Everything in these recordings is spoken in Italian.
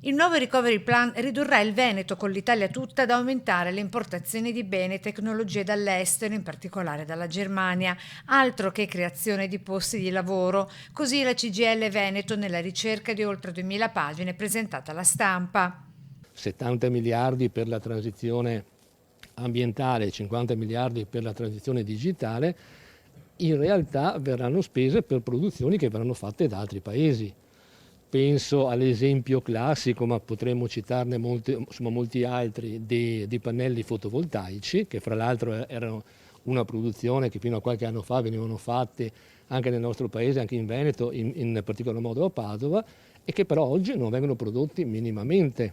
Il nuovo Recovery Plan ridurrà il Veneto con l'Italia tutta ad aumentare le importazioni di beni e tecnologie dall'estero, in particolare dalla Germania, altro che creazione di posti di lavoro. Così la CGIL Veneto nella ricerca di oltre 2000 pagine presentata alla stampa. 70 miliardi per la transizione ambientale, 50 miliardi per la transizione digitale, in realtà verranno spese per produzioni che verranno fatte da altri paesi. Penso all'esempio classico, ma potremmo citarne molti altri, di pannelli fotovoltaici, che fra l'altro erano una produzione che fino a qualche anno fa venivano fatte anche nel nostro paese, anche in Veneto, in particolar modo a Padova, e che però oggi non vengono prodotti minimamente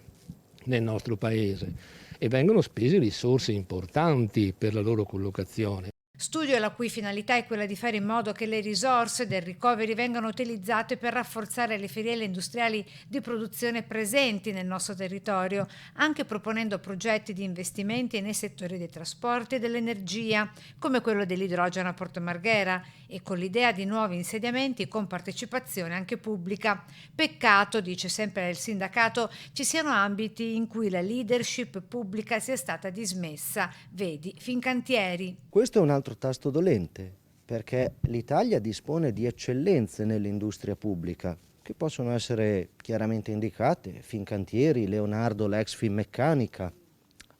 nel nostro paese e vengono spese risorse importanti per la loro collocazione. Studio la cui finalità è quella di fare in modo che le risorse del recovery vengano utilizzate per rafforzare le filiere industriali di produzione presenti nel nostro territorio, anche proponendo progetti di investimenti nei settori dei trasporti e dell'energia, come quello dell'idrogeno a Porto Marghera, e con l'idea di nuovi insediamenti con partecipazione anche pubblica. Peccato, dice sempre il sindacato, ci siano ambiti in cui la leadership pubblica sia stata dismessa, vedi Fincantieri. Questo è un altro tasto dolente, perché l'Italia dispone di eccellenze nell'industria pubblica, che possono essere chiaramente indicate: Fincantieri, Leonardo, l'ex Finmeccanica,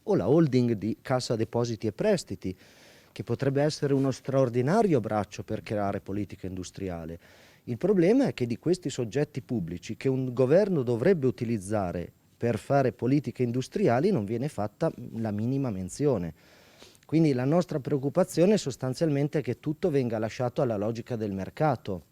o la holding di Cassa Depositi e Prestiti, che potrebbe essere uno straordinario braccio per creare politica industriale. Il problema è che di questi soggetti pubblici che un governo dovrebbe utilizzare per fare politiche industriali non viene fatta la minima menzione. Quindi la nostra preoccupazione è sostanzialmente che tutto venga lasciato alla logica del mercato.